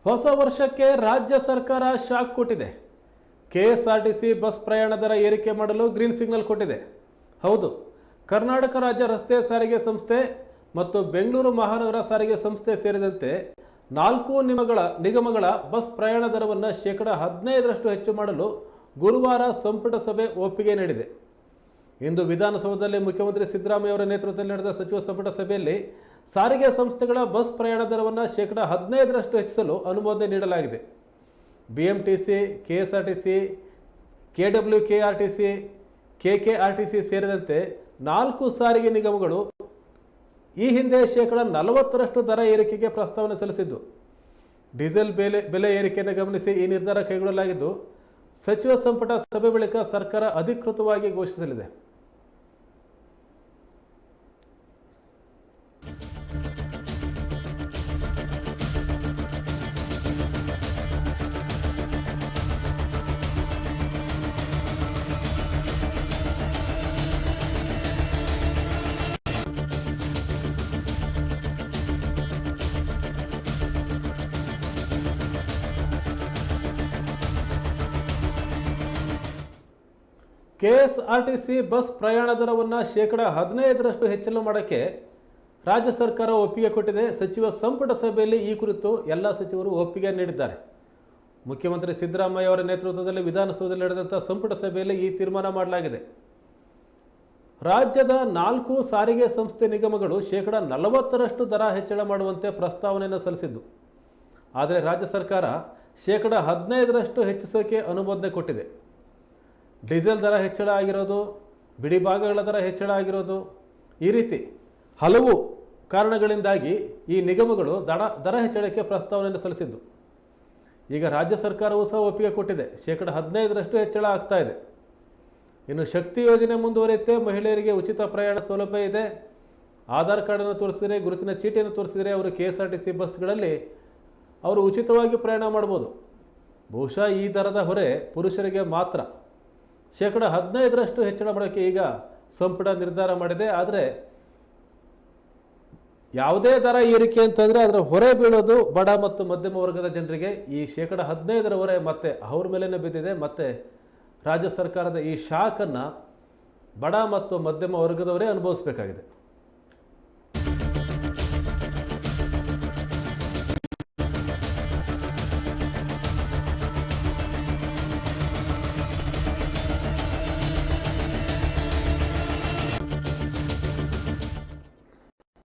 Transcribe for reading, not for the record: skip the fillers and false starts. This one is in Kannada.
ಹೊಸ ವರ್ಷಕ್ಕೆ ರಾಜ್ಯ ಸರ್ಕಾರ ಶಾಕ್ ಕೊಟ್ಟಿದೆ. ಕೆಎಸ್ಆರ್ಟಿಸಿ ಬಸ್ ಪ್ರಯಾಣ ದರ ಏರಿಕೆ ಮಾಡಲು ಗ್ರೀನ್ ಸಿಗ್ನಲ್ ಕೊಟ್ಟಿದೆ. ಹೌದು, ಕರ್ನಾಟಕ ರಾಜ್ಯ ರಸ್ತೆ ಸಾರಿಗೆ ಸಂಸ್ಥೆ ಮತ್ತು ಬೆಂಗಳೂರು ಮಹಾನಗರ ಸಾರಿಗೆ ಸಂಸ್ಥೆ ಸೇರಿದಂತೆ 4 ನಿಗಮಗಳ ಬಸ್ ಪ್ರಯಾಣ ದರವನ್ನು ಶೇಕಡ 15ರಷ್ಟು ಹೆಚ್ಚು ಮಾಡಲು ಗುರುವಾರ ಸಂಪುಟ ಸಭೆ ಒಪ್ಪಿಗೆ ನೀಡಿದೆ. ಇಂದು ವಿಧಾನಸೌಧದಲ್ಲಿ ಮುಖ್ಯಮಂತ್ರಿ ಸಿದ್ದರಾಮಯ್ಯ ಅವರ ನೇತೃತ್ವದಲ್ಲಿ ನಡೆದ ಸಚಿವ ಸಂಪುಟ ಸಭೆಯಲ್ಲಿ ಸಾರಿಗೆ ಸಂಸ್ಥೆಗಳ ಬಸ್ ಪ್ರಯಾಣ ದರವನ್ನು ಶೇಕಡ 15ರಷ್ಟು ಹೆಚ್ಚಿಸಲು ಅನುಮೋದನೆ ನೀಡಲಾಗಿದೆ. ಬಿಎಂಟಿಸಿ, ಕೆಎಸ್ಆರ್ಟಿಸಿ, ಕೆಡಬ್ಲ್ಯೂಕೆಆರ್ಟಿಸಿ, ಕೆಕೆಆರ್ಟಿಸಿ ಸೇರಿದಂತೆ 4 ಸಾರಿಗೆ ನಿಗಮಗಳು ಈ ಹಿಂದೆ ಶೇಕಡ 40ರಷ್ಟು ದರ ಏರಿಕೆಗೆ ಪ್ರಸ್ತಾವನೆ ಸಲ್ಲಿಸಿದ್ದು. ಡೀಸೆಲ್ ಬೆಲೆ ಏರಿಕೆಯನ್ನು ಗಮನಿಸಿ ಈ ನಿರ್ಧಾರ ಕೈಗೊಳ್ಳಲಾಗಿದ್ದು, ಸಚಿವ ಸಂಪುಟ ಸಭೆ ಬಳಿಕ ಸರ್ಕಾರ ಅಧಿಕೃತವಾಗಿ ಘೋಷಿಸಲಿದೆ. ಕೆಎಸ್ಆರ್ಟಿಸಿ ಬಸ್ ಪ್ರಯಾಣ ದರವನ್ನು ಶೇಕಡ 15ರಷ್ಟು ಹೆಚ್ಚಳ ಮಾಡೋಕ್ಕೆ ರಾಜ್ಯ ಸರ್ಕಾರ ಒಪ್ಪಿಗೆ ಕೊಟ್ಟಿದೆ. ಸಚಿವ ಸಂಪುಟ ಸಭೆಯಲ್ಲಿ ಈ ಕುರಿತು ಎಲ್ಲ ಸಚಿವರು ಒಪ್ಪಿಗೆ ನೀಡಿದ್ದಾರೆ. ಮುಖ್ಯಮಂತ್ರಿ ಸಿದ್ದರಾಮಯ್ಯ ಅವರ ನೇತೃತ್ವದಲ್ಲಿ ವಿಧಾನಸೌಧದಲ್ಲಿ ನಡೆದಂಥ ಸಂಪುಟ ಸಭೆಯಲ್ಲಿ ಈ ತೀರ್ಮಾನ ಮಾಡಲಾಗಿದೆ. ರಾಜ್ಯದ 4 ಸಾರಿಗೆ ಸಂಸ್ಥೆ ನಿಗಮಗಳು ಶೇಕಡ 40ರಷ್ಟು ದರ ಹೆಚ್ಚಳ ಮಾಡುವಂತೆ ಪ್ರಸ್ತಾವನೆಯನ್ನು ಸಲ್ಲಿಸಿದ್ದು. ಆದರೆ ರಾಜ್ಯ ಸರ್ಕಾರ ಶೇಕಡ 15ರಷ್ಟು ಹೆಚ್ಚಿಸೋಕೆ ಅನುಮೋದನೆ ಕೊಟ್ಟಿದೆ. ಡೀಸೆಲ್ ದರ ಹೆಚ್ಚಳ ಆಗಿರೋದು, ಬಿಡಿ ಭಾಗಗಳ ದರ ಹೆಚ್ಚಳ ಆಗಿರೋದು, ಈ ರೀತಿ ಹಲವು ಕಾರಣಗಳಿಂದಾಗಿ ಈ ನಿಗಮಗಳು ದರ ಹೆಚ್ಚಳಕ್ಕೆ ಪ್ರಸ್ತಾವನೆಯನ್ನು ಸಲ್ಲಿಸಿದ್ದು. ಈಗ ರಾಜ್ಯ ಸರ್ಕಾರವೂ ಸಹ ಒಪ್ಪಿಗೆ ಕೊಟ್ಟಿದೆ. ಶೇಕಡ 15ರಷ್ಟು ಹೆಚ್ಚಳ ಆಗ್ತಾ ಇದೆ. ಇನ್ನು ಶಕ್ತಿ ಯೋಜನೆ ಮುಂದುವರಿಯುತ್ತೆ. ಮಹಿಳೆಯರಿಗೆ ಉಚಿತ ಪ್ರಯಾಣ ಸೌಲಭ್ಯ ಇದೆ. ಆಧಾರ್ ಕಾರ್ಡನ್ನು ತೋರಿಸಿದರೆ, ಗುರುತಿನ ಚೀಟಿಯನ್ನು ತೋರಿಸಿದರೆ ಅವರು ಕೆಎಸ್ಆರ್ಟಿಸಿ ಬಸ್ಗಳಲ್ಲಿ ಅವರು ಉಚಿತವಾಗಿ ಪ್ರಯಾಣ ಮಾಡ್ಬೋದು. ಬಹುಶಃ ಈ ದರದ ಹೊರೆ ಪುರುಷರಿಗೆ ಮಾತ್ರ. ಶೇಕಡ 15ರಷ್ಟು ಹೆಚ್ಚಳ ಮಾಡೋಕ್ಕೆ ಈಗ ಸಂಪುಟ ನಿರ್ಧಾರ ಮಾಡಿದೆ. ಆದರೆ ಯಾವುದೇ ದರ ಏರಿಕೆ ಅಂತಂದರೆ ಅದರ ಹೊರೆ ಬೀಳೋದು ಬಡ ಮತ್ತು ಮಧ್ಯಮ ವರ್ಗದ ಜನರಿಗೆ. ಈ ಶೇಕಡ 15ರ ಹೊರೆ ಮತ್ತೆ ಅವ್ರ ಮೇಲೇ ಬಿದ್ದಿದೆ. ಮತ್ತು ರಾಜ್ಯ ಸರ್ಕಾರದ ಈ ಶಾಕನ್ನು ಬಡ ಮತ್ತು ಮಧ್ಯಮ ವರ್ಗದವರೇ ಅನುಭವಿಸಬೇಕಾಗಿದೆ.